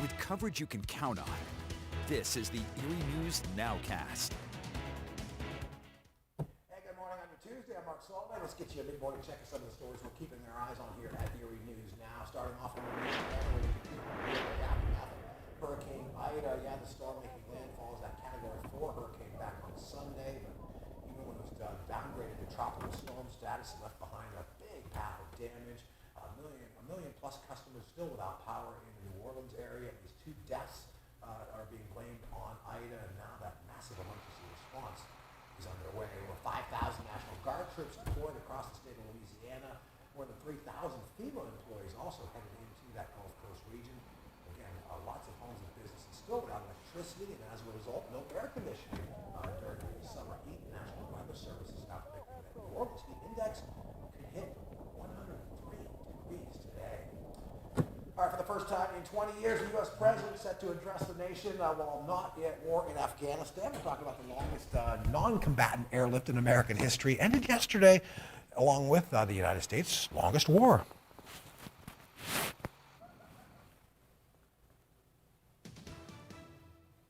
with coverage you can count on. This is the Erie News NOWCAST. Hey, good morning on your Tuesday. I'm Mark Saltman. Let's get you a big morning check of some of the stories we're keeping our eyes on here at Erie News Now. Starting off on the news Hurricane Ida. Yeah, the storm making landfall as that Category 4 hurricane back on Sunday. But even when it was downgraded to tropical storm status, it left behind a big path of damage. A million plus customers still without power in the New Orleans area. These 2 deaths are being blamed on Ida, and now that massive emergency response is underway. Over 5,000 National Guard troops deployed across the state of Louisiana. More than 3,000 FEMA employees also headed into that Gulf Coast region. Again, lots of homes and businesses still without electricity, and as a result, no air conditioning during the summer heat. The National Weather Service is now predicting that New Orleans heat index could hit 103 degrees today. All right, for the first time in 20 years, the U.S. president set to address the nation while not at war in Afghanistan. We're talking about the longest non-combatant airlift in American history. Ended yesterday, along with the United States' longest war.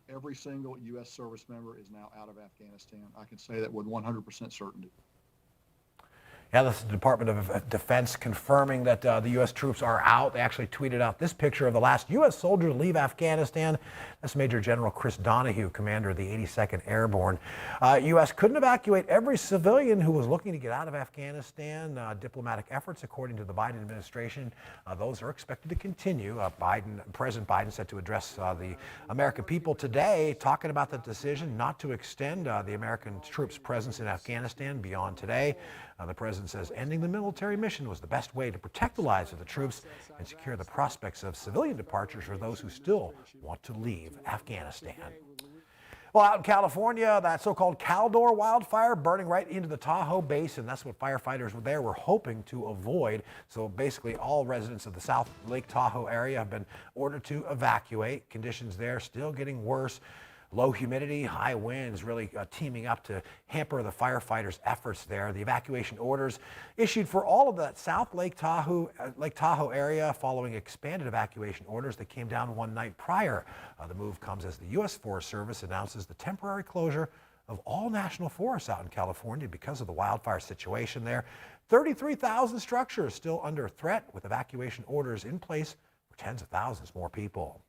Every single U.S. service member is now out of Afghanistan. I can say that with 100% certainty. Yeah, this is the Department of Defense confirming that the U.S. troops are out. They actually tweeted out this picture of the last U.S. soldier to leave Afghanistan. That's Major General Chris Donahue, commander of the 82nd Airborne. U.S. couldn't evacuate every civilian who was looking to get out of Afghanistan. Diplomatic efforts, according to the Biden administration, those are expected to continue. President Biden set to address the American people today, talking about the decision not to extend the American troops' presence in Afghanistan beyond today. The president says ending the military mission was the best way to protect the lives of the troops and secure the prospects of civilian departures for those who still want to leave Afghanistan. Well, out in California, that so-called Caldor wildfire burning right into the Tahoe Basin. That's what firefighters were hoping to avoid. So basically all residents of the South Lake Tahoe area have been ordered to evacuate. Conditions there still getting worse. Low humidity, high winds really teaming up to hamper the firefighters' efforts there. The evacuation orders issued for all of that South Lake Tahoe area following expanded evacuation orders that came down one night prior. The move comes as the U.S. Forest Service announces the temporary closure of all national forests out in California because of the wildfire situation there. 33,000 structures still under threat with evacuation orders in place for tens of thousands more people.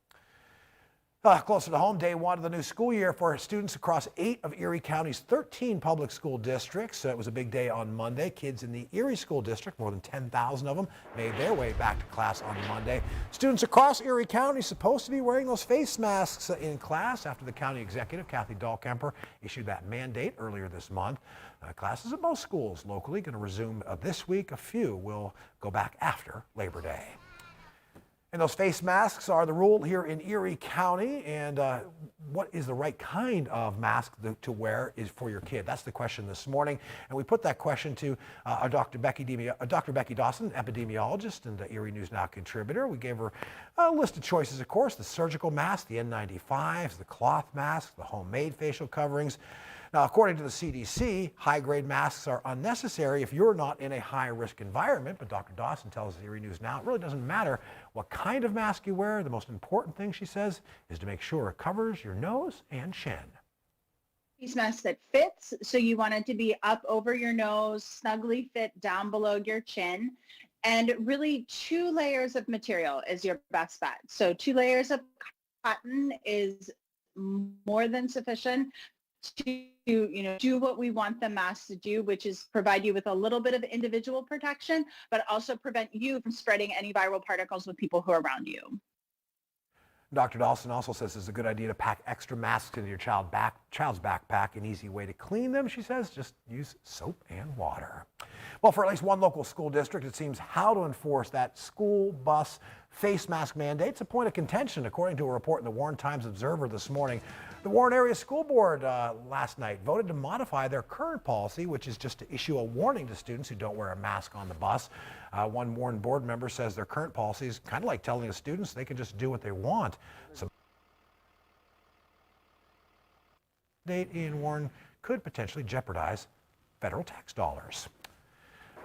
Closer to home, day one of the new school year for students across 8 of Erie County's 13 public school districts. It was a big day on Monday. Kids in the Erie School District, more than 10,000 of them, made their way back to class on Monday. Students across Erie County supposed to be wearing those face masks in class after the county executive, Kathy Dahlkemper, issued that mandate earlier this month. Classes at most schools locally going to resume this week. A few will go back after Labor Day. And those face masks are the rule here in Erie County. And what is the right kind of mask to wear is for your kid? That's the question this morning. And we put that question to Dr. Becky Dawson, epidemiologist and the Erie News Now contributor. We gave her a list of choices, of course, the surgical mask, the N95s, the cloth mask, the homemade facial coverings. Now, according to the CDC, high-grade masks are unnecessary if you're not in a high-risk environment. But Dr. Dawson tells Erie News Now it really doesn't matter what kind of mask you wear. The most important thing, she says, is to make sure it covers your nose and chin. Face mask that fits, so you want it to be up over your nose, snugly fit down below your chin. And really 2 layers of material is your best bet. So 2 layers of cotton is more than sufficient to do what we want the mask to do, which is provide you with a little bit of individual protection, but also prevent you from spreading any viral particles with people who are around you. Dr. Dawson also says it's a good idea to pack extra masks in your child's backpack. An easy way to clean them, she says, just use soap and water. Well, for at least one local school district, it seems how to enforce that school bus face mask mandate's a point of contention, according to a report in the Warren Times-Observer this morning. The Warren Area School Board last night voted to modify their current policy, which is just to issue a warning to students who don't wear a mask on the bus. One Warren board member says their current policy is kind of like telling the students they can just do what they want. So date in Warren could potentially jeopardize federal tax dollars.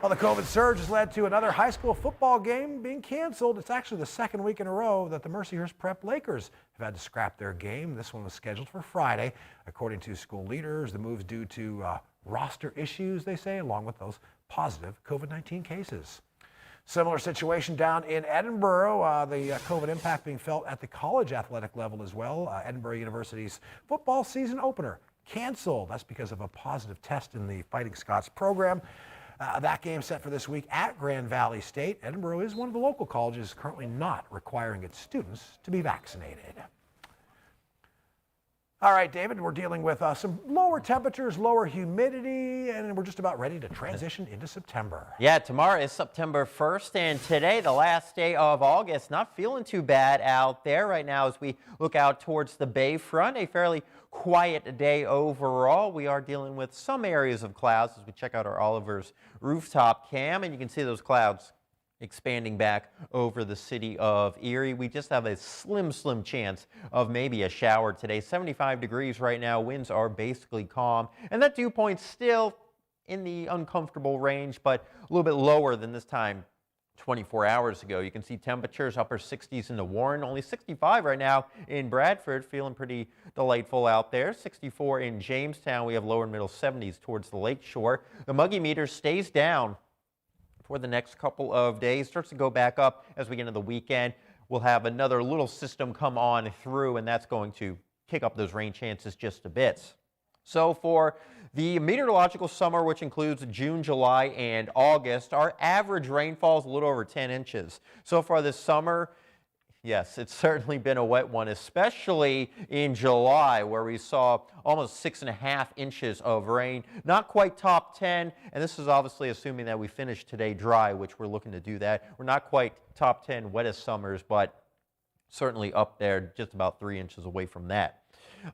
Well, the COVID surge has led to another high school football game being canceled. It's actually the second week in a row that the Mercyhurst Prep Lakers have had to scrap their game. This one was scheduled for Friday. According to school leaders, the move's due to roster issues, they say, along with those positive COVID-19 cases. Similar situation down in Edinburgh, the COVID impact being felt at the college athletic level as well. Edinburgh University's football season opener canceled. That's because of a positive test in the Fighting Scots program. That game set for this week at Grand Valley State. Edinburgh is one of the local colleges currently not requiring its students to be vaccinated. All right, David, we're dealing with some lower temperatures, lower humidity, and we're just about ready to transition into September. Yeah, tomorrow is September 1st, and today, the last day of August. Not feeling too bad out there right now as we look out towards the Bay Front. A fairly quiet day overall. We are dealing with some areas of clouds as we check out our Oliver's rooftop cam, and you can see those clouds expanding back over the city of Erie. We just have a slim chance of maybe a shower today. 75 degrees right now. Winds are basically calm, and that dew point's still in the uncomfortable range, but a little bit lower than this time 24 hours ago. You can see temperatures upper 60s in the Warren, only 65 right now in Bradford, feeling pretty delightful out there. 64 in Jamestown. We have lower and middle 70s towards the lake shore. The muggy meter stays down for the next couple of days, starts to go back up as we get into the weekend. We'll have another little system come on through, and that's going to kick up those rain chances just a bit. So for the meteorological summer, which includes June, July, and August, our average rainfall is a little over 10 inches. So far this summer, yes, it's certainly been a wet one, especially in July, where we saw almost 6.5 inches of rain. Not quite top 10, and this is obviously assuming that we finish today dry, which we're looking to do that. We're not quite top 10 wettest summers, but certainly up there, just about 3 inches away from that.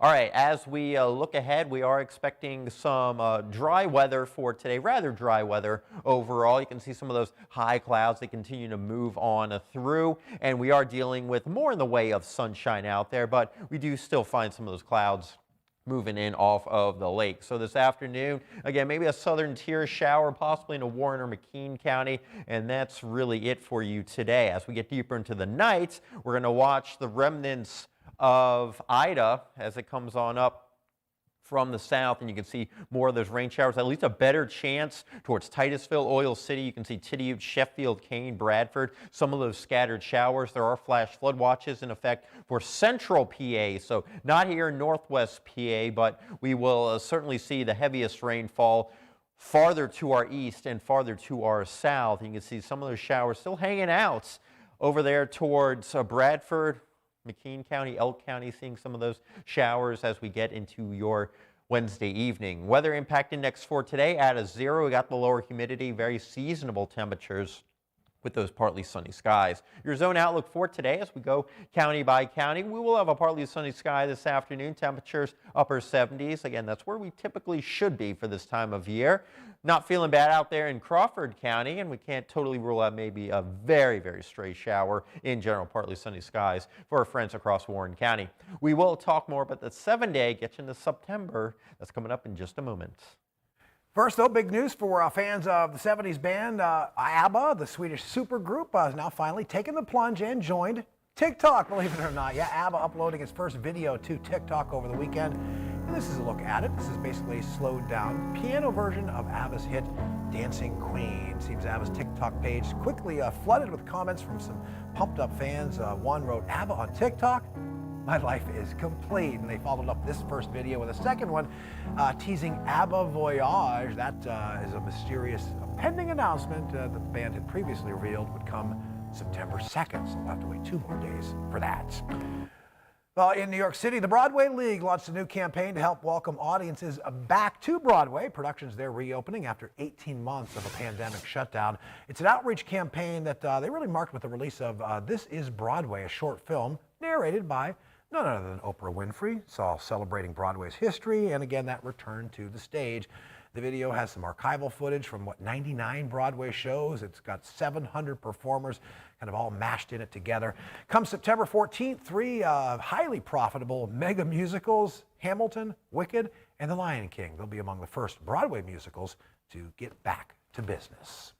All right, as we look ahead, we are expecting some dry weather for today, rather dry weather overall. You can see some of those high clouds that continue to move on through, and we are dealing with more in the way of sunshine out there, but we do still find some of those clouds moving in off of the lake. So this afternoon, again, maybe a southern tier shower, possibly in a Warren or McKean County, and that's really it for you today. As we get deeper into the night, we're going to watch the remnants of Ida as it comes on up from the south, and you can see more of those rain showers, at least a better chance towards Titusville, Oil City. You can see Tidiute, Sheffield, Kane, Bradford, some of those scattered showers. There are flash flood watches in effect for central PA, so not here in northwest PA, but we will certainly see the heaviest rainfall farther to our east and farther to our south. You can see some of those showers still hanging out over there towards Bradford, McKean County, Elk County, seeing some of those showers as we get into your Wednesday evening. Weather impact index for today at a 0. We got the lower humidity, very seasonable temperatures with those partly sunny skies. Your zone outlook for today as we go county by county. We will have a partly sunny sky this afternoon. Temperatures upper 70s. Again, that's where we typically should be for this time of year. Not feeling bad out there in Crawford County, and we can't totally rule out maybe a very stray shower in general partly sunny skies for our friends across Warren County. We will talk more about the 7-day, get you into September. That's coming up in just a moment. First, though, big news for fans of the 70s band ABBA. The Swedish supergroup has now finally taken the plunge and joined TikTok, believe it or not. Yeah, ABBA uploading its first video to TikTok over the weekend. And this is a look at it. This is basically a slowed down piano version of ABBA's hit Dancing Queen. Seems ABBA's TikTok page quickly flooded with comments from some pumped up fans. One wrote, "ABBA on TikTok? My life is complete." And they followed up this first video with a second one teasing ABBA Voyage. That is a mysterious pending announcement the band had previously revealed would come September 2nd. So we'll have to wait 2 more days for that. Well, in New York City, the Broadway League launched a new campaign to help welcome audiences back to Broadway. Productions there reopening after 18 months of a pandemic shutdown. It's an outreach campaign that they really marked with the release of This Is Broadway, a short film narrated by none other than Oprah Winfrey. It's all celebrating Broadway's history and again that return to the stage. The video has some archival footage from 99 Broadway shows. It's got 700 performers kind of all mashed in it together. Come September 14th, 3 highly profitable mega musicals, Hamilton, Wicked, and The Lion King. They'll be among the first Broadway musicals to get back to business.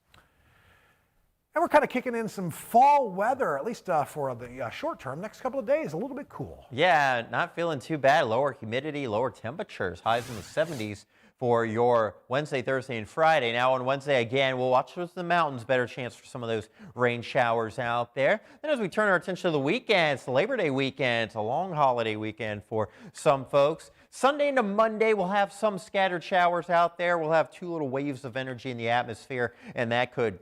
And we're kind of kicking in some fall weather, at least for the short term, next couple of days, a little bit cool. Yeah, not feeling too bad. Lower humidity, lower temperatures, highs in the 70s for your Wednesday, Thursday, and Friday. Now on Wednesday, again, we'll watch towards the mountains, better chance for some of those rain showers out there. Then as we turn our attention to the weekend, it's the Labor Day weekend, it's a long holiday weekend for some folks. Sunday into Monday, we'll have some scattered showers out there. We'll have 2 little waves of energy in the atmosphere, and that could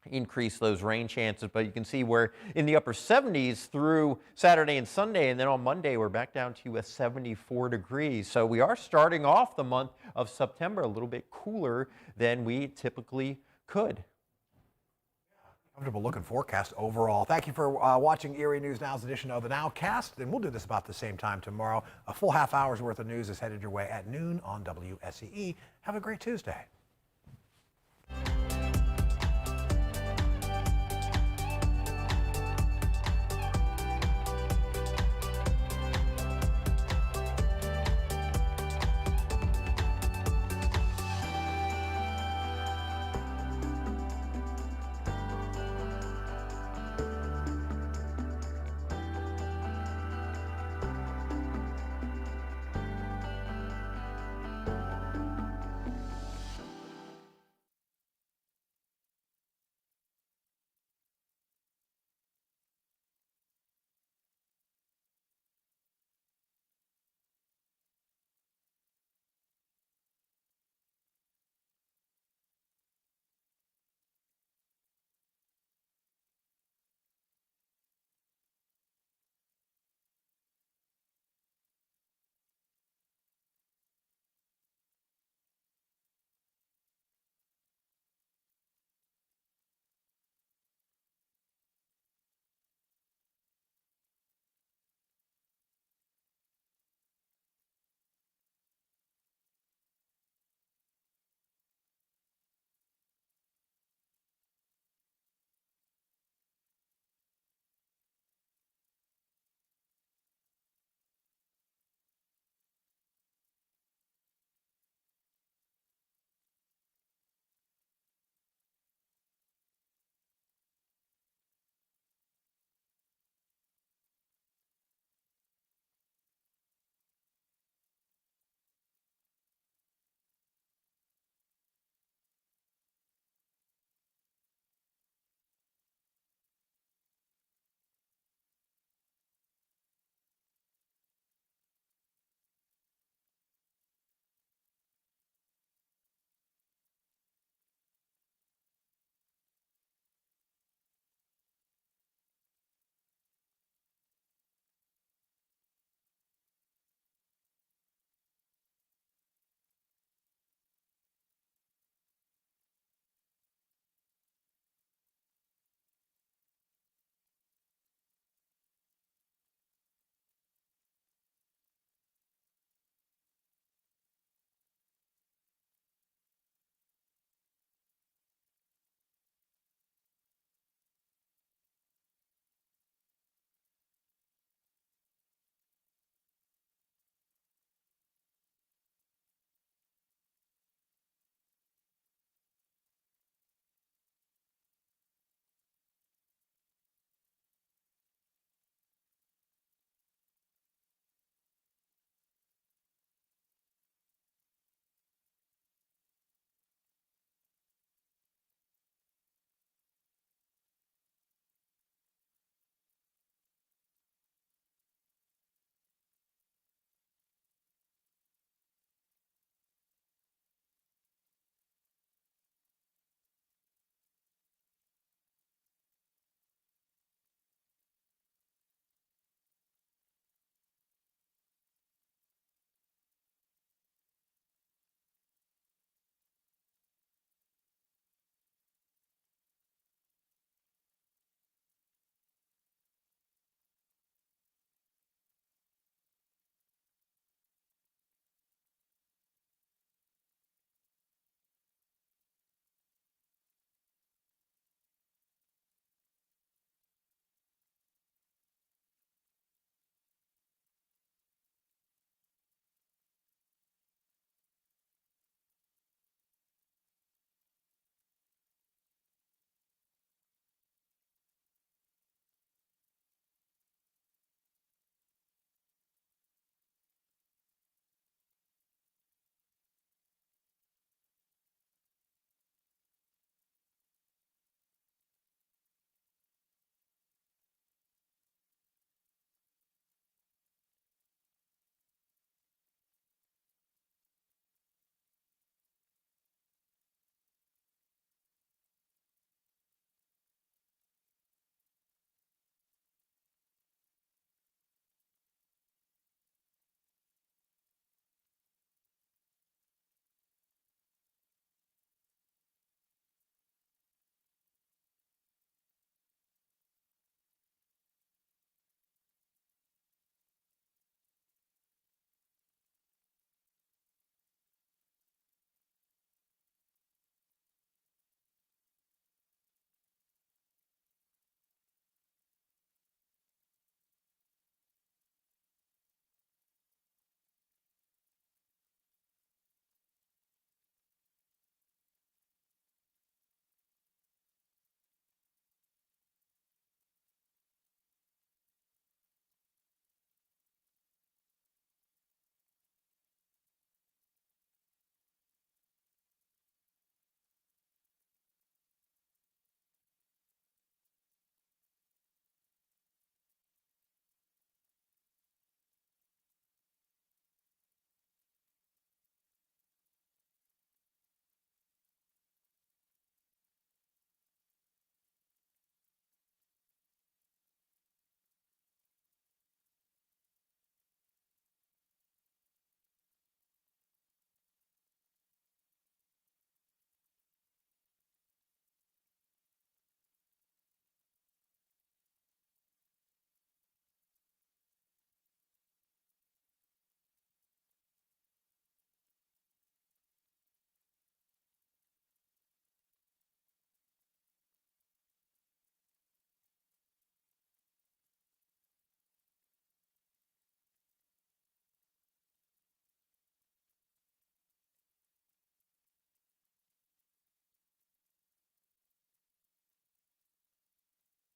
increase those rain chances, but you can see we're in the upper 70s through Saturday and Sunday, and then on Monday we're back down to 74 degrees. So we are starting off the month of September a little bit cooler than we typically could. Comfortable looking forecast overall. Thank you for watching Erie News Now's edition of the NOWCAST, and we'll do this about the same time tomorrow. A full half hour's worth of news is headed your way at noon on WSEE. Have a great Tuesday.